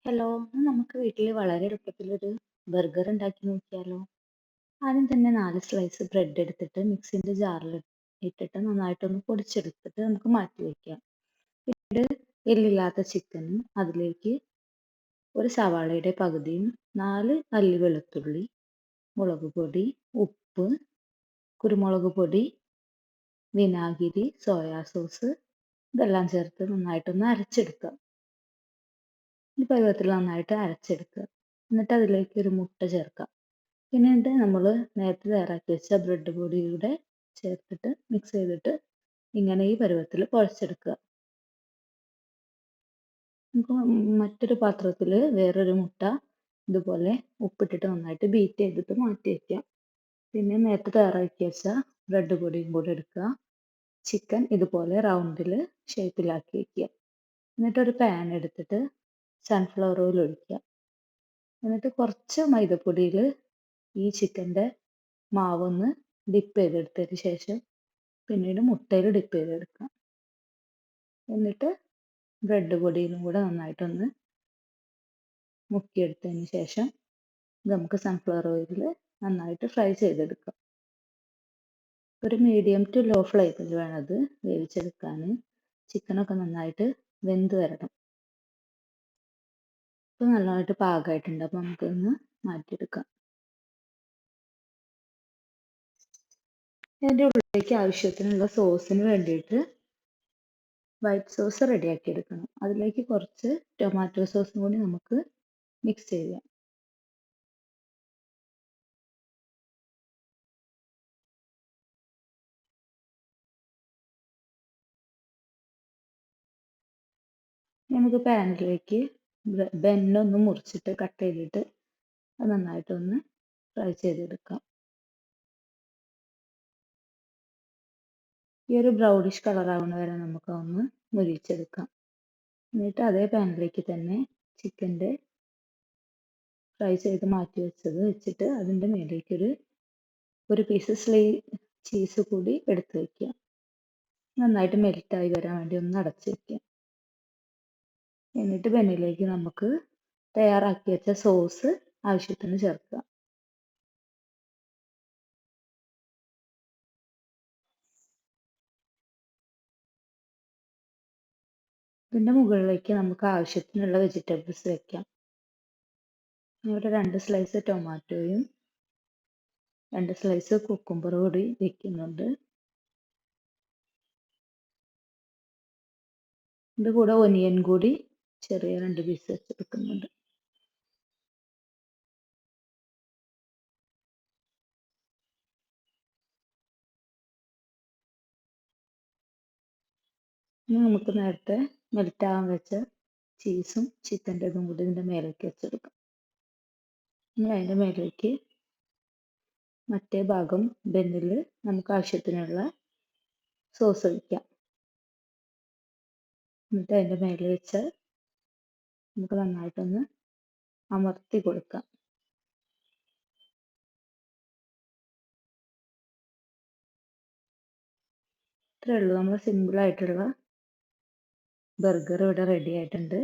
Hello, നമുക്ക് വീട്ടിൽ വളരെ എളുപ്പത്തിലൊരു ബർഗർ ഉണ്ടാക്കി നോക്കിയാലോ? ആദ്യം തന്നെ 4 സ്ലൈസ് ബ്രെഡ് എടുത്തിട്ട് മിക്സിന്റെ ജാറിൽ ഇട്ടിട്ട് നന്നായിട്ടൊന്ന് പൊടിച്ചെടുത്തിട്ട് നമുക്ക് മാറ്റി വയ്ക്കാം. എല്ലില്ലാത്ത ചിക്കനും അതിലേക്ക് ഒരു സവാളയുടെ പകുതിയും 4 അല്ലി വെളുത്തുള്ളി, മുളക് പൊടി, ഉപ്പ്, കുരുമുളക് പൊടി, വിനാഗിരി, സോയാ സോസ് ഇതെല്ലാം ചേർത്ത് നന്നായിട്ടൊന്ന് അരച്ചെടുക്കുക. ഈ പരുവത്തിൽ നന്നായിട്ട് അരച്ചെടുക്കുക. എന്നിട്ട് അതിലേക്ക് ഒരു മുട്ട ചേർക്കാം. പിന്നീട് നമ്മൾ നേരത്തെ തയ്യാറാക്കി വെച്ച ബ്രെഡ് പൊടിയുടെ ചേർത്തിട്ട് മിക്സ് ചെയ്തിട്ട് ഇങ്ങനെ ഈ പരുവത്തിൽ കുഴച്ചെടുക്കുക. നമുക്ക് മറ്റൊരു പാത്രത്തിൽ വേറൊരു മുട്ട ഇതുപോലെ ഉപ്പിട്ടിട്ട് നന്നായിട്ട് ബീറ്റ് ചെയ്തിട്ട് മാറ്റി വയ്ക്കാം. പിന്നെ നേരത്തെ തയ്യാറാക്കി വെച്ച ബ്രെഡ് പൊടിയും കൂടെ എടുക്കുക. ചിക്കൻ ഇതുപോലെ റൗണ്ടിൽ ഷേപ്പിലാക്കി വയ്ക്കുക. എന്നിട്ടൊരു പാൻ എടുത്തിട്ട് സൺഫ്ലവർ ഓയിൽ ഒഴിക്കുക. എന്നിട്ട് കുറച്ച് മൈദപ്പൊടിയിൽ ഈ ചിക്കൻ്റെ മാവൊന്ന് ഡിപ്പ് ചെയ്തെടുത്തതിന് ശേഷം പിന്നീട് മുട്ടയിൽ ഡിപ്പ് ചെയ്തെടുക്കാം. എന്നിട്ട് ബ്രെഡ് പൊടിയിലും കൂടെ നന്നായിട്ടൊന്ന് മുക്കിയെടുത്തതിന് ശേഷം നമുക്ക് സൺഫ്ലവർ ഓയിലിൽ നന്നായിട്ട് ഫ്രൈ ചെയ്തെടുക്കാം. ഒരു മീഡിയം ടു ലോ ഫ്ലെയിമിൽ വേണം അത് വേവിച്ചെടുക്കാൻ. ചിക്കനൊക്കെ നന്നായിട്ട് വെന്ത് വരണം. ഇപ്പോൾ നല്ലതായിട്ട് പാകമായിട്ടുണ്ട്. അപ്പോൾ നമുക്കൊന്ന് മാറ്റിയെടുക്കാം. അതിൻ്റെ ഉള്ളിലേക്ക് ആവശ്യത്തിനുള്ള സോസിന് വേണ്ടിയിട്ട് വൈറ്റ് സോസ് റെഡിയാക്കി എടുക്കണം. അതിലേക്ക് കുറച്ച് ടൊമാറ്റോ സോസും കൂടി നമുക്ക് മിക്സ് ചെയ്യാം. നമുക്ക് പാനിലേക്ക് ബന്നൊന്ന് മുറിച്ചിട്ട് കട്ട് ചെയ്തിട്ട് അത് നന്നായിട്ടൊന്ന് ഫ്രൈ ചെയ്തെടുക്കാം. ഈ ഒരു ബ്രൗണിഷ് കളർ ആവുന്ന വരെ നമുക്ക് ഒന്ന് മുരിച്ചെടുക്കാം. എന്നിട്ട് അതേ പാനിലേക്ക് തന്നെ ചിക്കൻ്റെ ഫ്രൈ ചെയ്ത് മാറ്റി വെച്ചത് വെച്ചിട്ട് അതിൻ്റെ മേലേക്ക് ഒരു പീസ് ചീസ് കൂടി എടുത്ത് വയ്ക്കുക. നന്നായിട്ട് മെൽറ്റായി വരാൻ വേണ്ടി ഒന്ന് അടച്ച് വയ്ക്കുക. എന്നിട്ട് ബന്നിലേക്ക് നമുക്ക് തയ്യാറാക്കി വെച്ച സോസ് ആവശ്യത്തിന് ചേർക്കുക. ഇതിൻ്റെ മുകളിലേക്ക് നമുക്ക് ആവശ്യത്തിനുള്ള വെജിറ്റബിൾസ് വെക്കാം. ഇവിടെ 2 സ്ലൈസ് ടൊമാറ്റോയും 2 സ്ലൈസ് കുക്കുംബർ കൂടി വെക്കുന്നുണ്ട്. ഇതിൻ്റെ കൂടെ ഒനിയൻ കൂടി ചെറിയ 2 പീസ് വെച്ചെടുക്കുന്നുണ്ട്. ഇനി നമുക്ക് നേരത്തെ മെൽറ്റാകാൻ വെച്ച ചീസും ചിക്കൻ്റെ ഇതും കൂടി ഇതിൻ്റെ മേലേക്ക് വെച്ചെടുക്കാം. ഇനി അതിൻ്റെ മേലേക്ക് മറ്റേ ഭാഗം ബന്നിൽ നമുക്ക് ആവശ്യത്തിനുള്ള സോസ് ഒഴിക്കാം. എന്നിട്ട് അതിൻ്റെ മേലെ വെച്ച് നമുക്ക് നന്നായിട്ടൊന്ന് അമർത്തി കൊടുക്കാം. ഇത്രയേ ഉള്ളൂ, നമ്മൾ സിമ്പിളായിട്ടുള്ള ബർഗർ ഇവിടെ റെഡി ആയിട്ടുണ്ട്.